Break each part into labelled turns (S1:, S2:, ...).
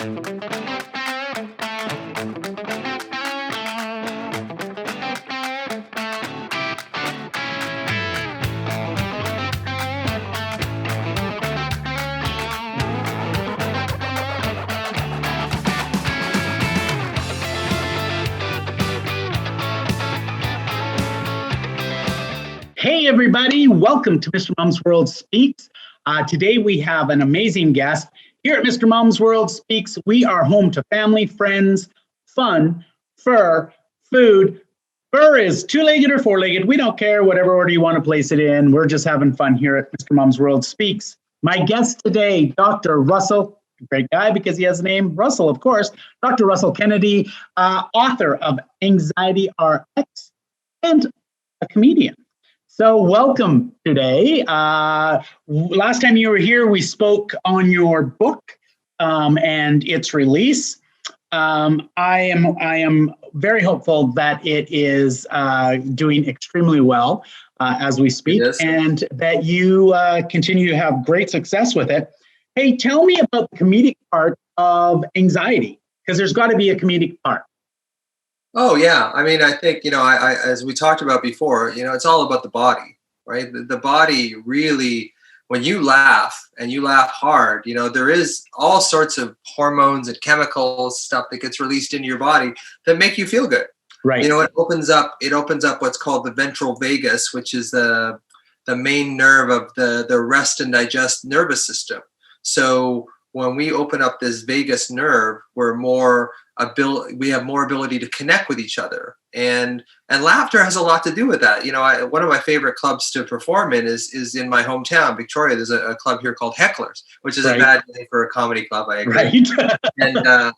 S1: Hey, everybody. Welcome to Mr. Mom's World Speaks. Today, we have an amazing guest. Here at Mr. Mom's World Speaks, we are home to family, friends, fun, fur, food. Fur is two-legged or four-legged. We don't care, whatever order you want to place it in. We're just having fun here at Mr. Mom's World Speaks. My guest today, Dr. Russell, great guy because he has a name, Russell, of course, Dr. Russell Kennedy, author of Anxiety RX and a comedian. So welcome today. Last time you were here, we spoke on your book and its release. I am very hopeful that it is doing extremely well as we speak, and that you continue to have great success with it. Hey, tell me about the comedic part of anxiety, because there's got to be a comedic part.
S2: Oh, yeah. I mean, I think, I as we talked about before, it's all about the body, right? The body really, when you laugh and you laugh hard, there is all sorts of hormones and chemicals, stuff that gets released into your body that make you feel good.
S1: Right.
S2: It opens up what's called the ventral vagus, which is the main nerve of the rest and digest nervous system. So when we open up this vagus nerve, we have more ability to connect with each other, and laughter has a lot to do with that. One of my favorite clubs to perform in is in my hometown, Victoria. There's a club here called Hecklers, which is a bad name for a comedy club. I agree.
S1: Right.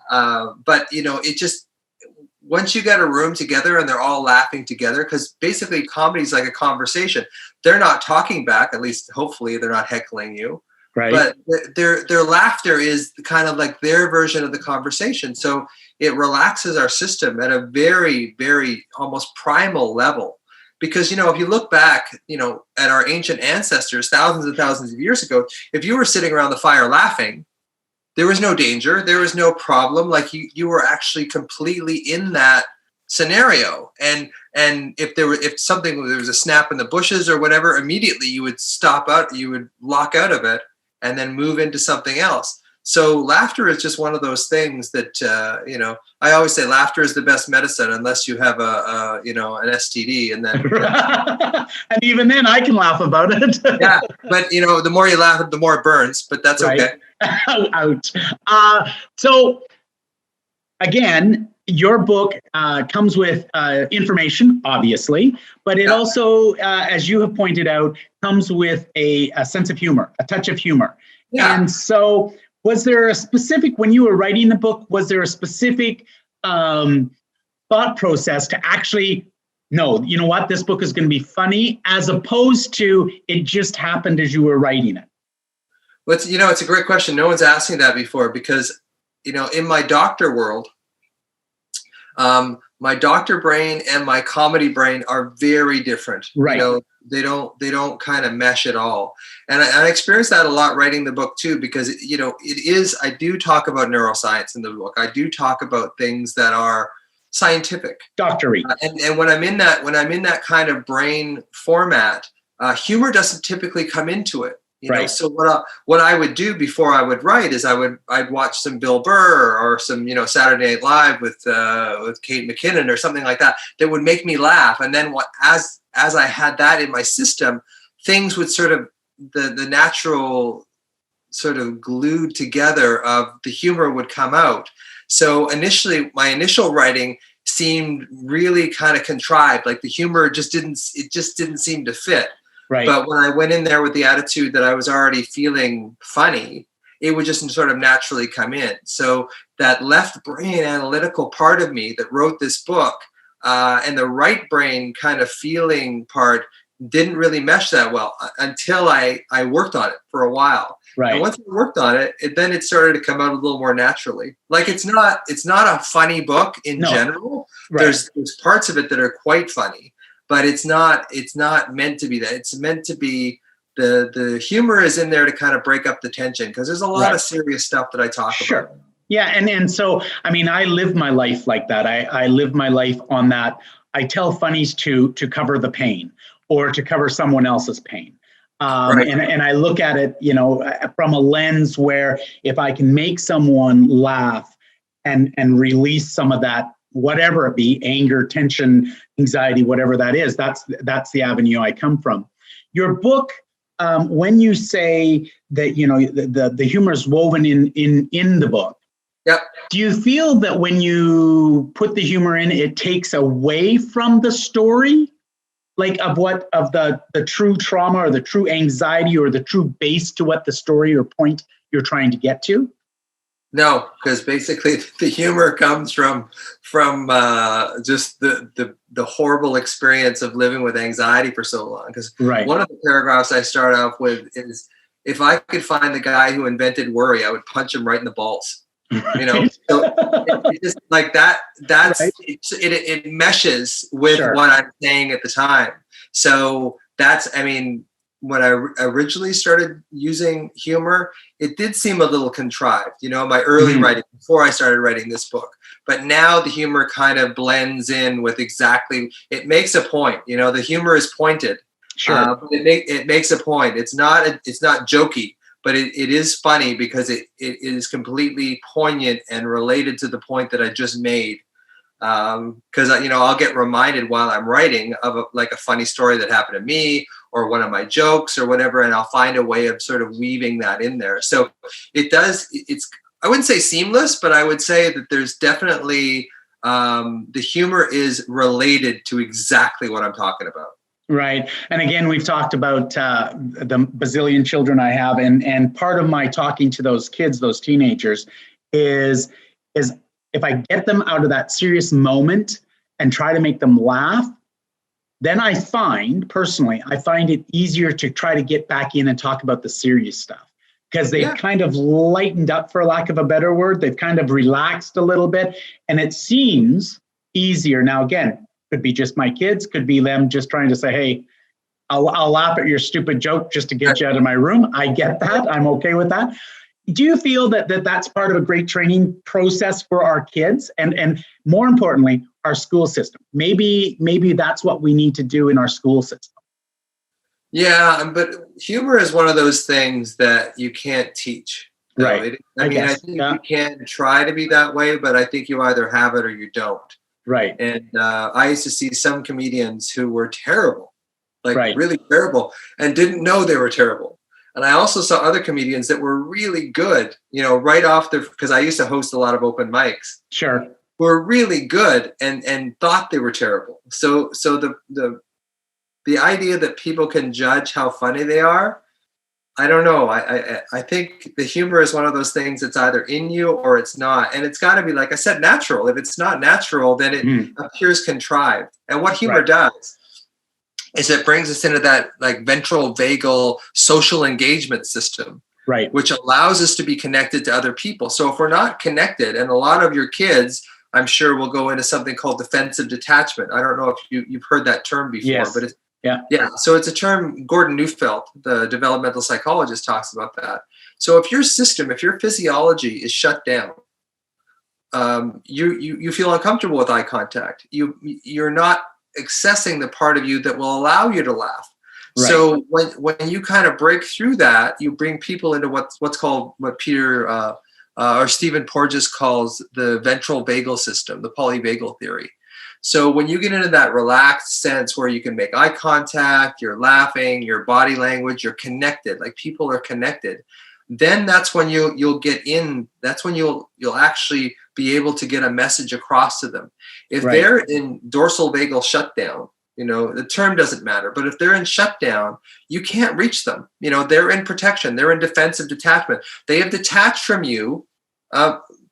S2: But it just, once you get a room together and they're all laughing together, because basically comedy is like a conversation. They're not talking back, at least hopefully they're not heckling you.
S1: Right.
S2: But their laughter is kind of like their version of the conversation. So it relaxes our system at a very, very almost primal level. Because, if you look back, at our ancient ancestors, thousands and thousands of years ago, if you were sitting around the fire laughing, there was no danger. There was no problem. Like you were actually completely in that scenario. And if there was a snap in the bushes or whatever, immediately you would stop out, you would lock out of it, and then move into something else. So laughter is just one of those things that, I always say laughter is the best medicine unless you have an STD. And then,
S1: and even then I can laugh about it.
S2: Yeah. But, the more you laugh, the more it burns, but that's okay.
S1: Ouch. So again, your book comes with information, obviously, but it also, as you have pointed out, comes with a sense of humor, a touch of humor. Yeah. And so was there a specific, when you were writing the book, was there a specific thought process to actually, no, you know what, this book is going to be funny, as opposed to it just happened as you were writing it?
S2: Well, it's a great question. No one's asked me that before because, in my doctor world, my doctor brain and my comedy brain are very different.
S1: Right.
S2: They don't kind of mesh at all. And I experienced that a lot writing the book too, because I do talk about neuroscience in the book. I do talk about things that are scientific.
S1: Doctory.
S2: And when I'm in that kind of brain format, humor doesn't typically come into it.
S1: Right.
S2: So what I would do before I would write is I'd watch some Bill Burr or some Saturday Night Live with Kate McKinnon or something like that would make me laugh, and then as I had that in my system, things would sort of the natural sort of glued together of the humor would come out. So my initial writing seemed really kind of contrived, like the humor just didn't seem to fit.
S1: Right.
S2: But when I went in there with the attitude that I was already feeling funny, it would just sort of naturally come in. So that left brain analytical part of me that wrote this book and the right brain kind of feeling part didn't really mesh that well until I worked on it for a while.
S1: Right.
S2: And once I worked on it, then it started to come out a little more naturally. Like it's not a funny book in general. Right. There's parts of it that are quite funny. But it's not meant to be that. It's meant to be the humor is in there to kind of break up the tension, because there's a lot of serious stuff that I talk about.
S1: Yeah, and so I mean, I live my life like that. I live my life on that. I tell funnies to cover the pain or to cover someone else's pain.
S2: Right.
S1: And I look at it, from a lens where if I can make someone laugh and release some of that, whatever it be, anger, tension, anxiety, whatever that is, that's the avenue I come from. Your book, when you say that the humor is woven in the book,
S2: Yep.
S1: do you feel that when you put the humor in, it takes away from the story, like of the true trauma or the true anxiety or the true base to what the story or point you're trying to get to?
S2: No, because basically the humor comes from just the horrible experience of living with anxiety for so long. Because
S1: Right.
S2: one of the paragraphs I start off with is, if I could find the guy who invented worry, I would punch him right in the balls. So it just like that. That's
S1: Right.
S2: it meshes with
S1: Sure.
S2: what I'm saying at the time. So that's, I mean, when I originally started using humor, it did seem a little contrived, my early writing before I started writing this book. But now the humor kind of blends in with exactly, it makes a point. The humor is pointed.
S1: Sure.
S2: But it makes a point. It's not jokey, but it is funny because it is completely poignant and related to the point that I just made. Because I'll get reminded while I'm writing of a funny story that happened to me or one of my jokes or whatever, and I'll find a way of sort of weaving that in there. So it's I wouldn't say seamless, but I would say that there's definitely the humor is related to exactly what I'm talking about.
S1: Right. And again, we've talked about the bazillion children I have, and part of my talking to those kids, those teenagers, is if I get them out of that serious moment and try to make them laugh, then I find it easier to try to get back in and talk about the serious stuff, because they've kind of lightened up, for lack of a better word. They've kind of relaxed a little bit, and it seems easier. Now, again, could be just my kids, could be them just trying to say, hey, I'll laugh at your stupid joke just to get you out of my room. I get that. I'm okay with that. Do you feel that that's part of a great training process for our kids and more importantly, our school system? Maybe that's what we need to do in our school system.
S2: Yeah, but humor is one of those things that you can't teach.
S1: Right.
S2: I think you can try to be that way, but I think you either have it or you don't.
S1: Right.
S2: And I used to see some comedians who were terrible, really terrible, and didn't know they were terrible. And I also saw other comedians that were really good, right off because I used to host a lot of open mics.
S1: Sure.
S2: Were really good and thought they were terrible. So the idea that people can judge how funny they are, I don't know. I think the humor is one of those things that's either in you or it's not. And it's got to be, like I said, natural. If it's not natural, then it appears contrived. And what humor does is it brings us into that ventral vagal social engagement system,
S1: right,
S2: which allows us to be connected to other people. So if we're not connected, and a lot of your kids, I'm sure, will go into something called defensive detachment. I don't know if you've heard that term before, but it's yeah. So it's a term Gordon Neufeld, the developmental psychologist, talks about that. So if your physiology is shut down, you feel uncomfortable with eye contact. You're not accessing the part of you that will allow you to laugh. Right. So when you kind of break through that, you bring people into what's called, what Peter or Stephen Porges calls the ventral vagal system, the polyvagal theory. So when you get into that relaxed sense where you can make eye contact, you're laughing, your body language, you're connected, like people are connected, then that's when you'll get in. That's when you'll actually be able to get a message across to them. If they're in dorsal vagal shutdown, the term doesn't matter, but if they're in shutdown, you can't reach them. They're in protection. They're in defensive detachment. They have detached from you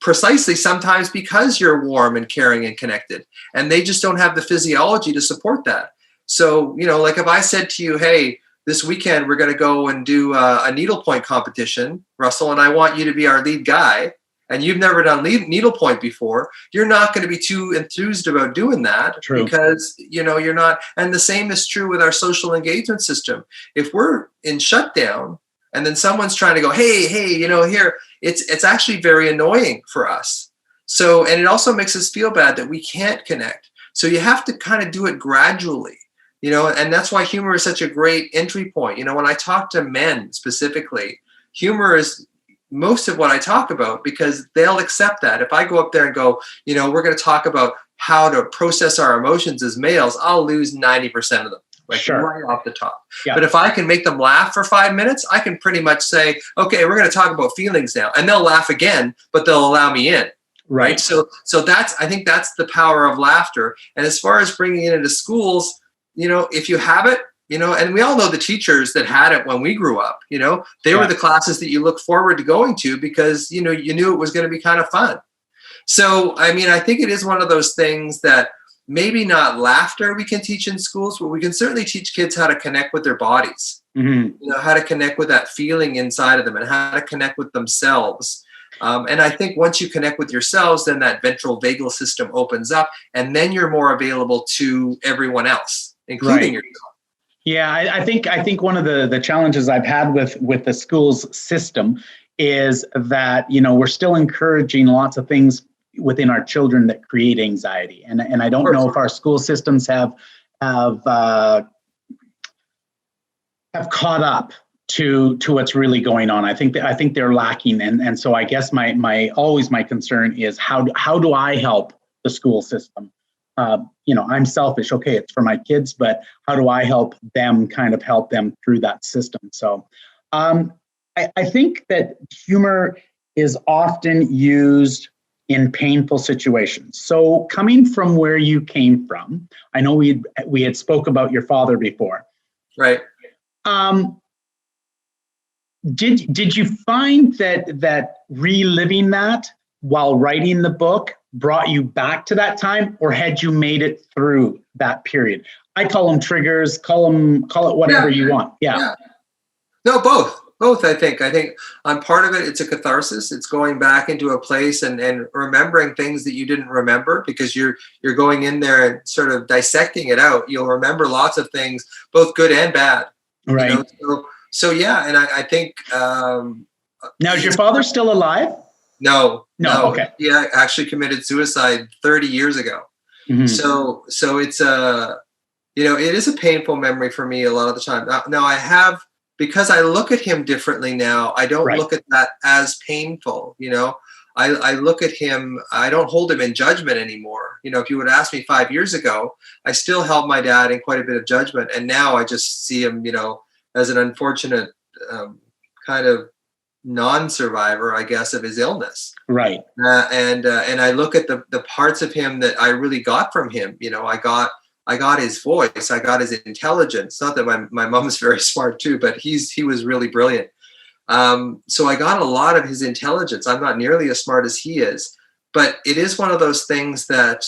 S2: precisely sometimes because you're warm and caring and connected, and they just don't have the physiology to support that. So, like if I said to you, hey, this weekend we're going to go and do a needlepoint competition, Russell, and I want you to be our lead guy, and you've never done needlepoint before, you're not going to be too enthused about doing that. True. Because, you're not. And the same is true with our social engagement system. If we're in shutdown and then someone's trying to go, hey, here, it's actually very annoying for us. So, and it also makes us feel bad that we can't connect. So you have to kind of do it gradually, and that's why humor is such a great entry point. When I talk to men specifically, humor is most of what I talk about, because they'll accept that. If I go up there and go, we're going to talk about how to process our emotions as males, I'll lose 90% of them, right off the top. Yeah. But if I can make them laugh for 5 minutes, I can pretty much say, okay, we're going to talk about feelings now. And they'll laugh again, but they'll allow me in. Right. So I think that's the power of laughter. And as far as bringing it into schools, if you have it, and we all know the teachers that had it when we grew up, they were the classes that you look forward to going to, because, you knew it was going to be kind of fun. So, I think it is one of those things that maybe not laughter we can teach in schools, but we can certainly teach kids how to connect with their bodies, how to connect with that feeling inside of them, and how to connect with themselves. And I think once you connect with yourselves, then that ventral vagal system opens up, and then you're more available to everyone else, including yourself.
S1: Yeah, I think one of the challenges I've had with the schools system is that, we're still encouraging lots of things within our children that create anxiety. And I don't know if our school systems have caught up to what's really going on. I think they're lacking. And so I guess my concern is how do I help the school system? I'm selfish. Okay, it's for my kids, but how do I help them through that system? So I think that humor is often used in painful situations. So coming from where you came from, I know we had spoke about your father before.
S2: Right.
S1: Did you find that reliving that while writing the book brought you back to that time, or had you made it through that period? I call them triggers, call it whatever you want. Yeah.
S2: No, both. I think on part of it, it's a catharsis. It's going back into a place and remembering things that you didn't remember, because you're going in there and sort of dissecting it out. You'll remember lots of things, both good and bad.
S1: Right.
S2: So yeah, and I think.
S1: Now, is your father still alive?
S2: No.
S1: Okay.
S2: He actually committed suicide 30 years ago. Mm-hmm. So it's it is a painful memory for me a lot of the time. Now I have, because I look at him differently now, I don't look at that as painful. I look at him, I don't hold him in judgment anymore. If you would ask me 5 years ago, I still held my dad in quite a bit of judgment. And now I just see him, as an unfortunate kind of non-survivor, I guess, of his illness.
S1: Right.
S2: And I look at the parts of him that I really got from him. I got his voice. I got his intelligence. Not that my mom's very smart too, but he was really brilliant. So I got a lot of his intelligence. I'm not nearly as smart as he is, but it is one of those things that,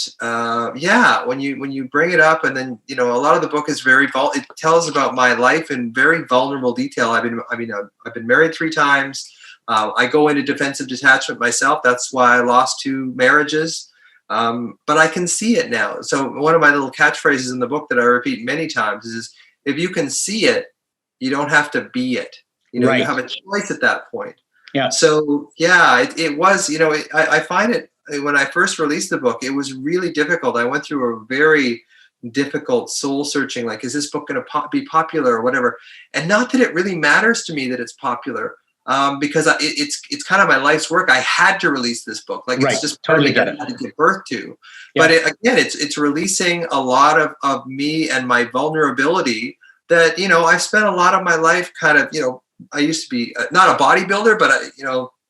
S2: when you bring it up, and then, a lot of the book is it tells about my life in very vulnerable detail. I've been married 3 times. I go into defensive detachment myself. That's why I lost 2 marriages. But I can see it now. So one of my little catchphrases in the book that I repeat many times is, if you can see it, you don't have to be it. You have a choice at that point. Yeah. So it was, I find it, when I first released the book, it was really difficult. I went through a very difficult soul searching, like, is this book going to be popular or whatever? And not that it really matters to me that it's popular. Because it's kind of my life's work. I had to release this book. It's just
S1: totally
S2: I had to give birth to. Yeah. But it's releasing a lot of me and my vulnerability that, I've spent a lot of my life kind of, I used to be not a bodybuilder, but,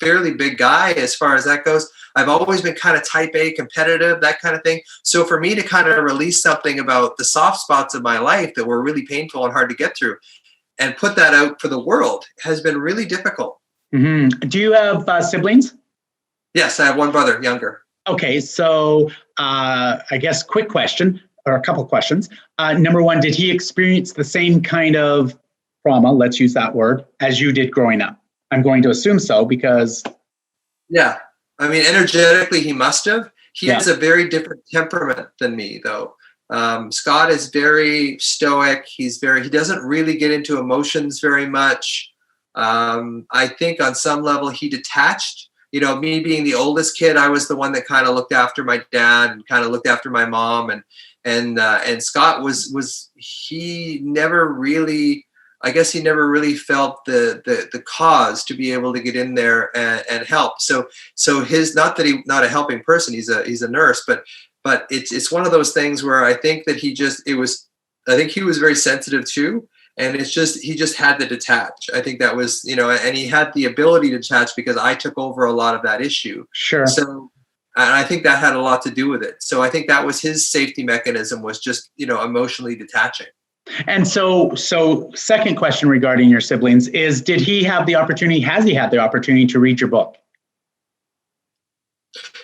S2: fairly big guy as far as that goes. I've always been kind of type A, competitive, that kind of thing. So for me to kind of release something about the soft spots of my life that were really painful and hard to get through, and put that out for the world, has been really difficult.
S1: Mm-hmm. Do you have siblings?
S2: Yes, I have 1 brother, younger.
S1: Okay, so I guess quick question, or a couple questions. Number 1, did he experience the same kind of trauma, let's use that word, as you did growing up? I'm going to assume so, because... Yeah.
S2: Energetically, he must have. He has a very different temperament than me, though. Scott is very stoic. He doesn't really get into emotions very much. I think on some level he detached. You know, me being the oldest kid, I was the one that kind of looked after my dad and kind of looked after my mom, and Scott he never really, I guess he never really felt the cause to be able to get in there and help. So his, not that he's not a helping person, he's a nurse, but it's one of those things where I think that I think he was very sensitive too. And he just had to detach. I think that was, and he had the ability to detach because I took over a lot of that issue.
S1: Sure.
S2: So, and I think that had a lot to do with it. So I think that was his safety mechanism, was just, emotionally detaching.
S1: And so second question regarding your siblings is, has he had the opportunity to read your book?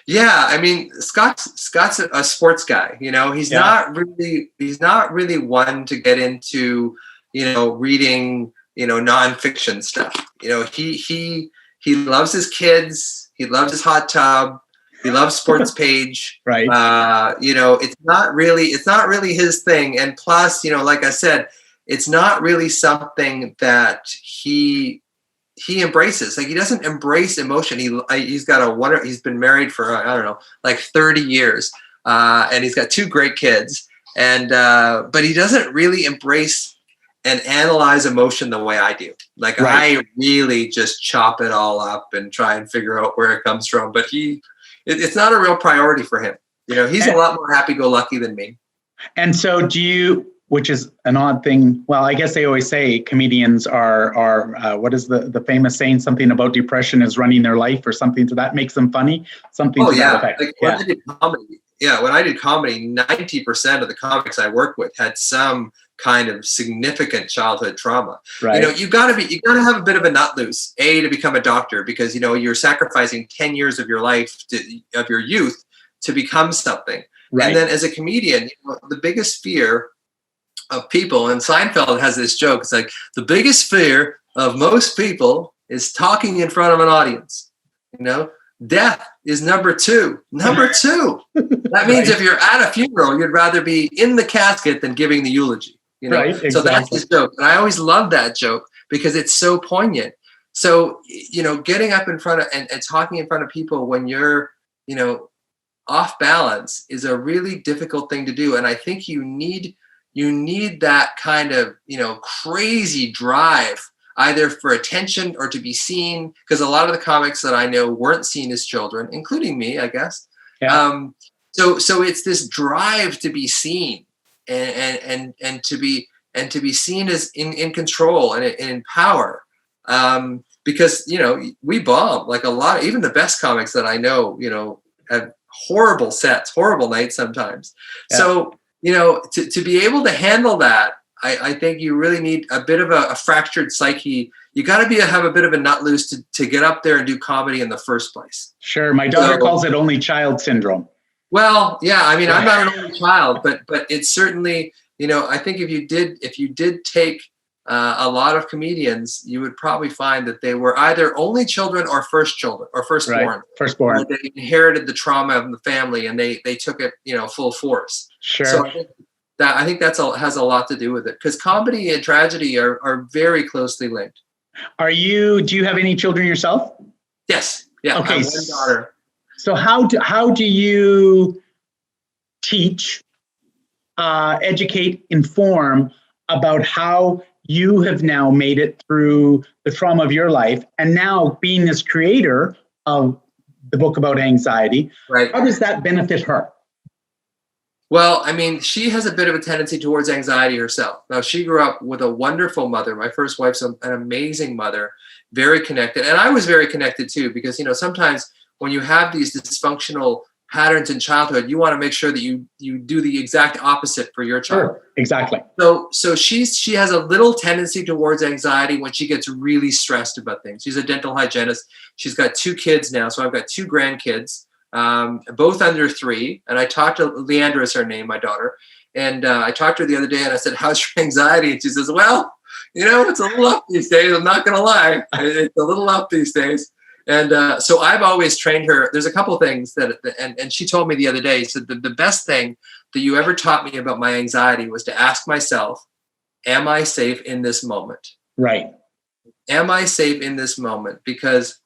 S2: Yeah, I mean, Scott's a sports guy. He's not really one to get into, reading, nonfiction stuff. He loves his kids. He loves his hot tub. He loves Sports Page.
S1: Right.
S2: It's not really his thing. And plus, like I said, it's not really something that he embraces. Like, he doesn't embrace emotion. He's been married for, I don't know, like 30 years. And he's got 2 great kids. And, but he doesn't really embrace and analyze emotion the way I do. Like, right. I really just chop it all up and try and figure out where it comes from. But it's not a real priority for him. He's a lot more happy-go-lucky than me.
S1: And so which is an odd thing. Well, I guess they always say comedians are what is the famous saying? Something about depression is running their life, or something to that makes them funny. Something to that effect.
S2: Like, when I did comedy, 90% of the comics I worked with had some kind of significant childhood trauma.
S1: Right.
S2: You gotta have a bit of a nut loose, to become a doctor, because you're sacrificing 10 years of your life of your youth to become something. Right. And then as a comedian, the biggest fear of people, and Seinfeld has this joke, it's like, the biggest fear of most people is talking in front of an audience. Death is number 2. Number 2. That means if you're at a funeral, you'd rather be in the casket than giving the eulogy.
S1: Right, exactly.
S2: So that's his joke. And I always love that joke because it's so poignant. So, getting up in front of and talking in front of people when you're, off balance is a really difficult thing to do. And I think you need that kind of, crazy drive, either for attention or to be seen, because a lot of the comics that I know weren't seen as children, including me, I guess. Yeah. So it's this drive to be seen and to be seen as in control and in power. Because we bomb, like, a lot, even the best comics that I know, have horrible sets, horrible nights sometimes. Yeah. So to be able to handle that, I think you really need a bit of a fractured psyche. You got to have a bit of a nut loose to get up there and do comedy in the first place. Sure. My daughter
S1: calls it only child syndrome.
S2: Well, yeah, I mean, I'm not an only child, but it's certainly, I think if you did take a lot of comedians, you would probably find that they were either only children or firstborn.
S1: Right. Firstborn.
S2: They inherited the trauma of the family and they took it, full force.
S1: Sure.
S2: So I think that has a lot to do with it, because comedy and tragedy are very closely linked.
S1: Do you have any children yourself?
S2: Yes. Yeah.
S1: Okay.
S2: I have one daughter.
S1: So how do you teach, educate, inform about how you have now made it through the trauma of your life, and now being this creator of the book about anxiety, right? How does that benefit her?
S2: Well, I mean, she has a bit of a tendency towards anxiety herself. Now, she grew up with a wonderful mother. My first wife's an amazing mother, very connected. And I was very connected too, because, sometimes when you have these dysfunctional patterns in childhood, you want to make sure that you do the exact opposite for your child.
S1: Sure, exactly.
S2: So she has a little tendency towards anxiety when she gets really stressed about things. She's a dental hygienist. She's got 2 kids now. So I've got 2 grandkids. Both under 3. And I talked to Leandra, is her name, my daughter. And I talked to her the other day and I said, how's your anxiety? And she says, well, it's a little up these days. I'm not going to lie. It's a little up these days. And so I've always trained her. There's a couple things and she told me the other day, said the best thing that you ever taught me about my anxiety was to ask myself, am I safe in this moment?
S1: Right.
S2: am I safe in this moment? Because,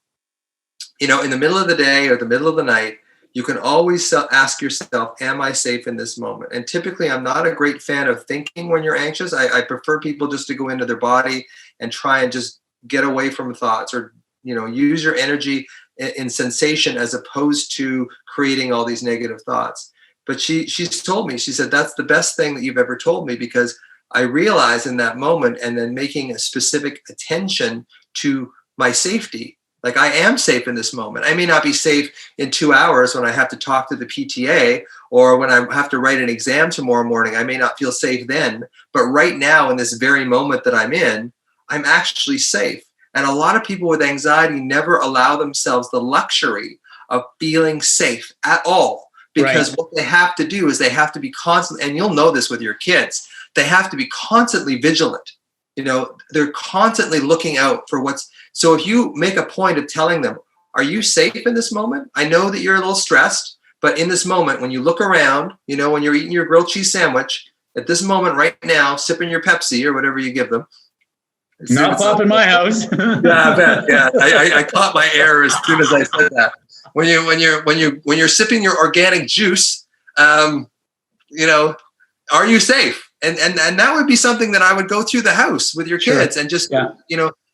S2: in the middle of the day or the middle of the night, you can always ask yourself, am I safe in this moment? And typically, I'm not a great fan of thinking when you're anxious. I prefer people just to go into their body and try and just get away from thoughts, or, use your energy in sensation as opposed to creating all these negative thoughts. But she's told me, she said, that's the best thing that you've ever told me, because I realized in that moment, and then making a specific attention to my safety. Like, I am safe in this moment. I may not be safe in 2 hours when I have to talk to the PTA, or when I have to write an exam tomorrow morning. I may not feel safe then, but right now, in this very moment that I'm in, I'm actually safe. And a lot of people with anxiety never allow themselves the luxury of feeling safe at all, because what they have to do is they have to be constantly, and you'll know this with your kids, they have to be constantly vigilant. They're constantly looking out for so if you make a point of telling them, are you safe in this moment? I know that you're a little stressed, but in this moment, when you look around, when you're eating your grilled cheese sandwich, at this moment right now, sipping your Pepsi or whatever you give them.
S1: Not pop in my house.
S2: Yeah, I bet. Yeah, I caught my error as soon as I said that. When you're sipping your organic juice, are you safe? And that would be something that I would go through the house with your kids, and just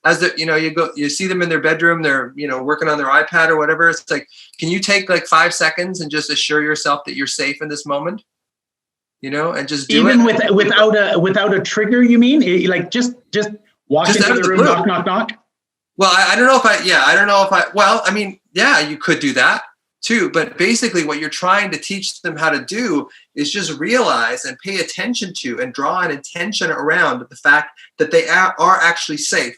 S2: as you see them in their bedroom, they're working on their iPad or whatever. It's like, can you take like 5 seconds and just assure yourself that you're safe in this moment? And just do
S1: even
S2: it.
S1: without a trigger. You mean like just walk
S2: just
S1: into the room, knock, knock, knock?
S2: Well, I don't know if well, I mean, yeah, you could do that too. But basically what you're trying to teach them how to do is just realize and pay attention to and draw an intention around the fact that they are actually safe.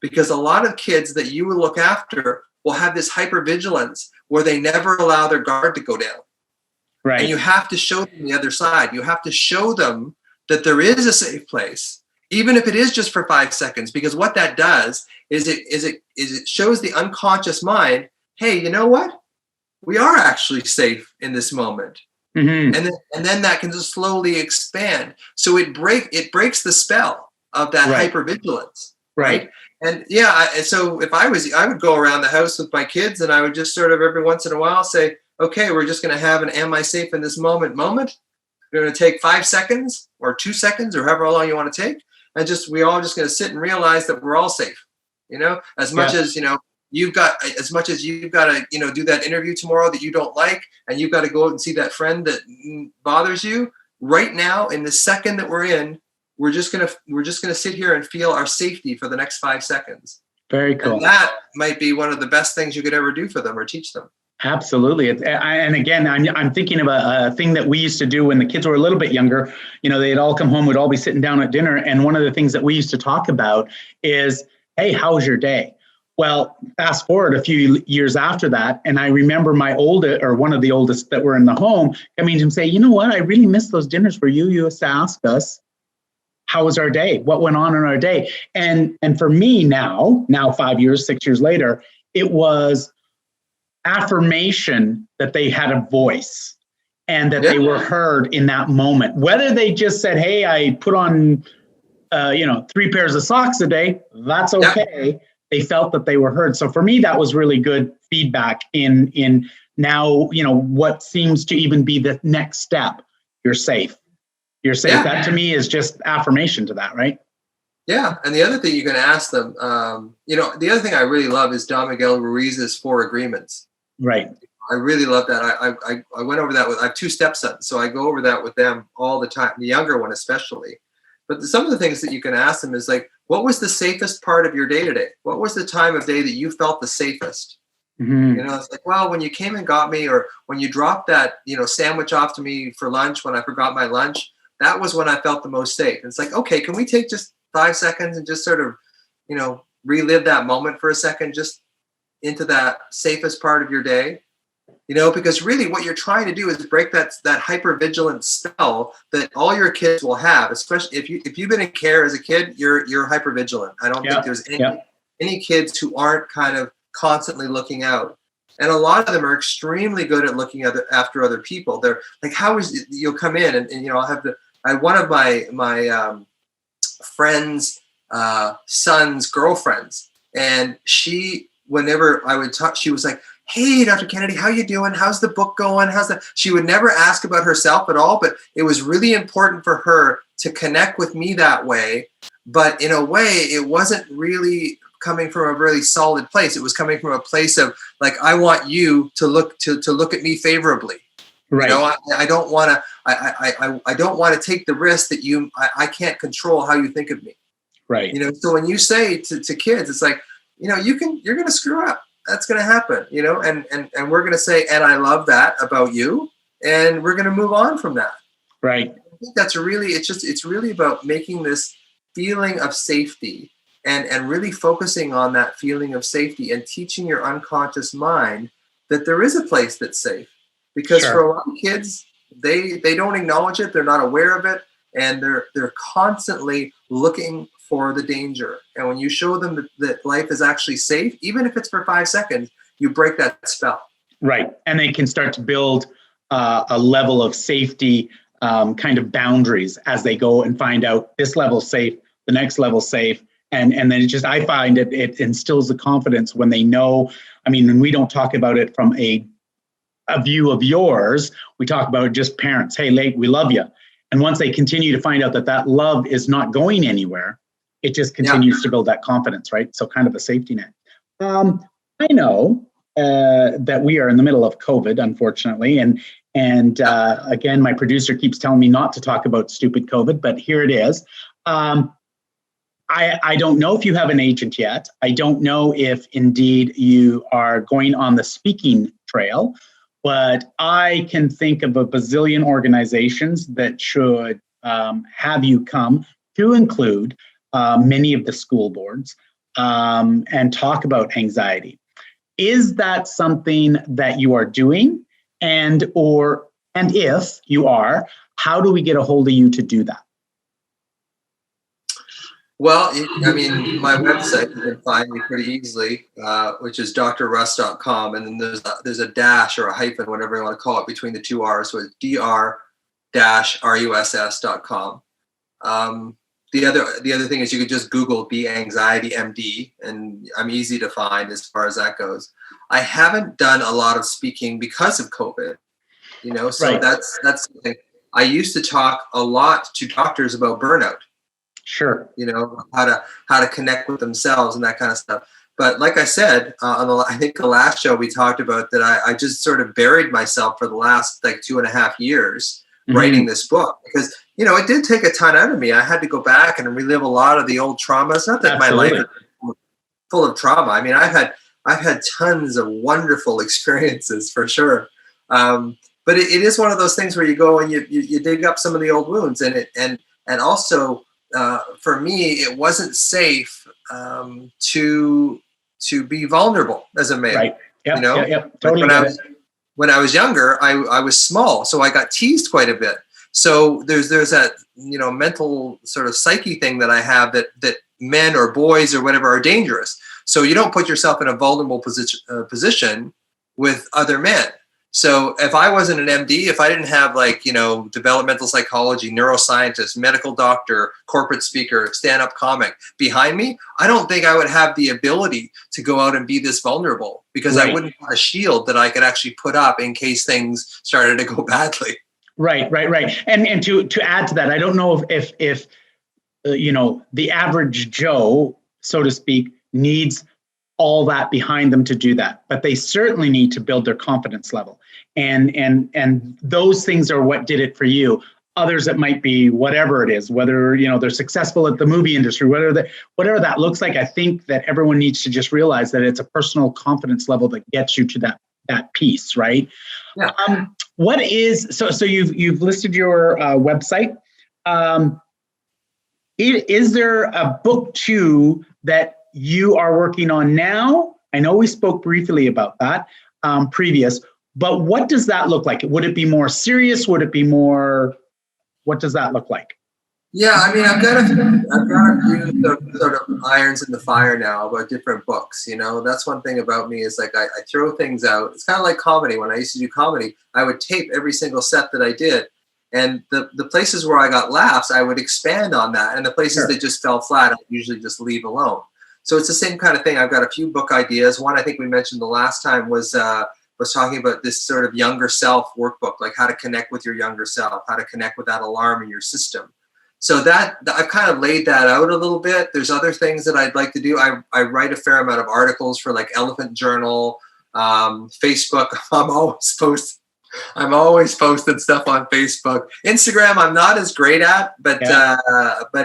S2: Because a lot of kids that you will look after will have this hypervigilance where they never allow their guard to go down.
S1: Right.
S2: And you have to show them the other side. You have to show them that there is a safe place, even if it is just for 5 seconds, because what that does is it shows the unconscious mind, hey, you know what? We are actually safe in this moment.
S1: Mm-hmm.
S2: And then that can just slowly expand. So it breaks the spell of that hypervigilance.
S1: Right.
S2: And so if I would go around the house with my kids, and I would just sort of every once in a while say, okay, we're just going to have an am I safe in this moment. We're going to take 5 seconds or 2 seconds or however long you want to take. And we all just going to sit and realize that we're all safe, as much as, you've got to, do that interview tomorrow that you don't like, and you've got to go out and see that friend that bothers you right now in the second that we're in. We're just gonna sit here and feel our safety for the next 5 seconds.
S1: Very cool.
S2: And that might be one of the best things you could ever do for them or teach them.
S1: Absolutely. And again, I'm thinking of a thing that we used to do when the kids were a little bit younger. They'd all come home, we'd all be sitting down at dinner. And one of the things that we used to talk about is, hey, how was your day? Well, fast forward a few years after that, and I remember one of the oldest that were in the home coming to him say, you know what? I really miss those dinners where you used to ask us, how was our day? What went on in our day? And for me now 5 years, 6 years later, it was affirmation that they had a voice and that they were heard in that moment. Whether they just said, hey, I put on, 3 pairs of socks a day, that's okay. Yeah. They felt that they were heard. So for me, that was really good feedback in now, what seems to even be the next step. You're safe. You're safe. Yeah. That to me is just affirmation to that, right?
S2: Yeah. And the other thing you can ask them, the other thing I really love is Don Miguel Ruiz's 4 agreements.
S1: Right.
S2: I really love that. I went over that I have 2 stepsons, so I go over that with them all the time, the younger one especially. But some of the things that you can ask them is like, what was the safest part of your day today? What was the time of day that you felt the safest?
S1: Mm-hmm.
S2: It's like, well, when you came and got me, or when you dropped that, sandwich off to me for lunch when I forgot my lunch, that was when I felt the most safe. And it's like, okay, can we take just 5 seconds and just sort of, relive that moment for a second, just into that safest part of your day? Because really what you're trying to do is break that hypervigilant spell that all your kids will have, especially if you've been in care as a kid, you're hypervigilant. I don't think there's any kids who aren't kind of constantly looking out. And a lot of them are extremely good at looking after other people. They're like, you'll come in and I'll have one of my friends son's girlfriends. And whenever I would talk, she was like, "Hey, Dr. Kennedy, how you doing? How's the book going? She would never ask about herself at all, but it was really important for her to connect with me that way. But in a way, it wasn't really coming from a really solid place. It was coming from a place of like, I want you to look at me favorably.
S1: Right.
S2: You know, I don't want to. I don't want to take the risk that I can't control how you think of me.
S1: Right.
S2: You know, so when you say to kids, it's like, you know, you're going to screw up. That's going to happen. You know, and we're going to say, and I love that about you, and we're going to move on from that.
S1: Right.
S2: I think that's really. It's really about making this feeling of safety and really focusing on that feeling of safety and teaching your unconscious mind that there is a place that's safe. Because
S1: Sure.
S2: for a lot of kids, they don't acknowledge it, they're not aware of it, and they're constantly looking for the danger. And when you show them that life is actually safe, even if it's for 5 seconds, you break that spell.
S1: Right. And they can start to build a level of safety, kind of boundaries as they go and find out this level's safe, the next level's safe. And then I find it instills the confidence when they know. I mean, and we don't talk about it from a view of yours. We talk about just parents. Hey, we love you. And once they continue to find out that love is not going anywhere, it just continues to build that confidence, right? So kind of a safety net. I know that we are in the middle of COVID, unfortunately. And again, my producer keeps telling me not to talk about stupid COVID, but here it is. I don't know if you have an agent yet. I don't know if indeed you are going on the speaking trail, but I can think of a bazillion organizations that should have you come, to include many of the school boards, and talk about anxiety. Is that something that you are doing? And if you are, how do we get a hold of you to do that?
S2: Well, I mean, my website, you can find me pretty easily, which is drruss.com. And then there's a dash or a hyphen, whatever you want to call it, between the two R's. So it's dr-russ.com. The other thing is you could just Google Be Anxiety MD, and I'm easy to find as far as that goes. I haven't done a lot of speaking because of COVID, you know, so
S1: Right.
S2: that's something. I used to talk a lot to doctors about burnout.
S1: Sure.
S2: You know, how to connect with themselves and that kind of stuff. But like I said, I think the last show we talked about that I just sort of buried myself for the last like 2.5 years writing this book, because, you know, it did take a ton out of me. I had to go back and relive a lot of the old traumas. Not that
S1: Absolutely.
S2: my life is full of trauma. I mean, I've had tons of wonderful experiences for sure. But it is one of those things where you go and you dig up some of the old wounds, and also, for me, it wasn't safe to be vulnerable as a male.
S1: Right. Yep.
S2: You know,
S1: Yep. Totally.
S2: When I was younger, I was small, so I got teased quite a bit. So there's that, you know, mental sort of psyche thing that I have that men or boys or whatever are dangerous. So you don't put yourself in a vulnerable position with other men. So if I wasn't an MD, if I didn't have, like, you know, developmental psychology, neuroscientist, medical doctor, corporate speaker, stand-up comic behind me, I don't think I would have the ability to go out and be this vulnerable, because I wouldn't have a shield that I could actually put up in case things started to go badly.
S1: Right. And to add to that, I don't know if you know, the average Joe, so to speak, needs all that behind them to do that, but they certainly need to build their confidence level. And those things are what did it for you. Others, it might be whatever it is, whether, you know, they're successful at the movie industry, whatever that looks like. I think that everyone needs to just realize that it's a personal confidence level that gets you to that piece, right?
S2: Yeah.
S1: What is so you've listed your website. Is there a book too that you are working on now? I know we spoke briefly about that previous, but what does that look like? Would it be more serious? Would it be more? What does that look like?
S2: Yeah, I mean, I've got a few sort of irons in the fire now about different books. You know, that's one thing about me is, like, I throw things out. It's kind of like comedy. When I used to do comedy, I would tape every single set that I did, And the places where I got laughs, I would expand on that. And the places
S1: Sure.
S2: that just fell flat, I usually just leave alone. So it's the same kind of thing. I've got a few book ideas. One I think we mentioned the last time was talking about this sort of younger self workbook, like how to connect with your younger self, how to connect with that alarm in your system. So that I've kind of laid that out a little bit. There's other things that I'd like to do. I write a fair amount of articles for like Elephant Journal, Facebook. I'm always posting stuff on Facebook. Instagram, I'm not as great at, but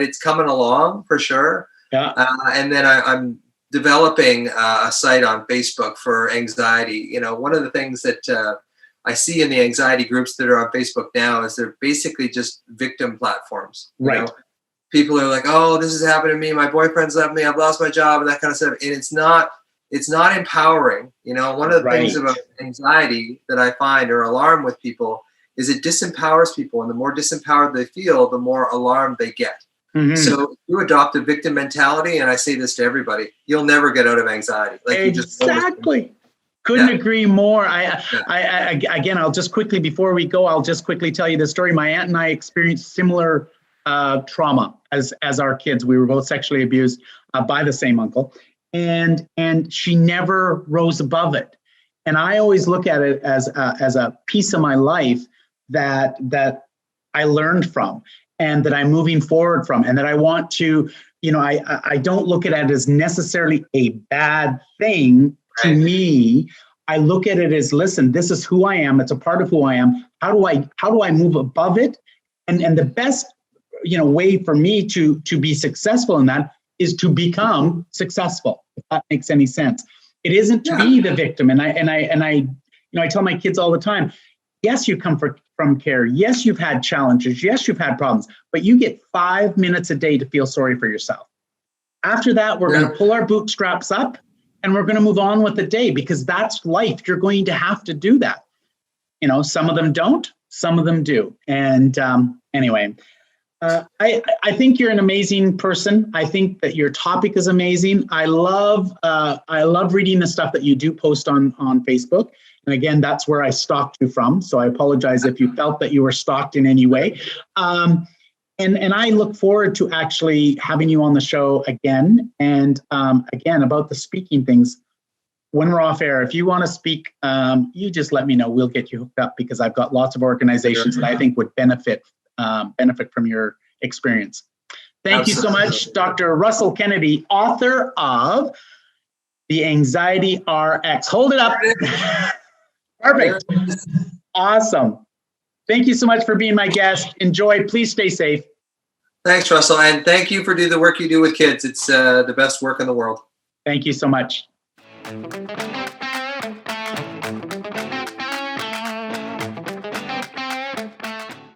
S2: it's coming along for sure.
S1: Yeah.
S2: And then I'm developing a site on Facebook for anxiety. You know, one of the things that I see in the anxiety groups that are on Facebook now is they're basically just victim platforms.
S1: Right.
S2: You know? People are like, oh, this has happened to me. My boyfriend's left me. I've lost my job and that kind of stuff. And it's not empowering. You know, one of the things about anxiety that I find or alarm with people is it disempowers people. And the more disempowered they feel, the more alarmed they get. Mm-hmm. So if you adopt a victim mentality, and I say this to everybody, you'll never get out of anxiety. Like
S1: exactly. Couldn't agree more. I again, I'll just quickly, before we go, I'll just quickly tell you the story. My aunt and I experienced similar trauma as our kids. We were both sexually abused by the same uncle, and she never rose above it. And I always look at it as a piece of my life that I learned from, and that I'm moving forward from, and that I want to, you know, I don't look at it as necessarily a bad thing to me. I look at it as, listen, this is who I am. It's a part of who I am. How do I move above it? And the best, you know, way for me to be successful in that is to become successful, if that makes any sense. It isn't to be the victim. And I, you know, I tell my kids all the time, yes, you come from care. Yes, you've had challenges. Yes, you've had problems, but you get 5 minutes a day to feel sorry for yourself. After that, we're going to pull our bootstraps up and we're going to move on with the day, because that's life. You're going to have to do that. You know, some of them don't, some of them do. And anyway, I think you're an amazing person. I think that your topic is amazing. I love reading the stuff that you do post on Facebook. And again, that's where I stalked you from. So I apologize if you felt that you were stalked in any way. And I look forward to actually having you on the show again. And again, about the speaking things, when we're off air, if you want to speak, you just let me know. We'll get you hooked up, because I've got lots of organizations that I think would benefit from your experience. Thank you so much, Dr. Russell Kennedy, author of The Anxiety RX. Hold it up. Perfect. Awesome. Thank you so much for being my guest. Enjoy. Please stay safe.
S2: Thanks, Russell. And thank you for doing the work you do with kids. It's the best work in the world.
S1: Thank you so much.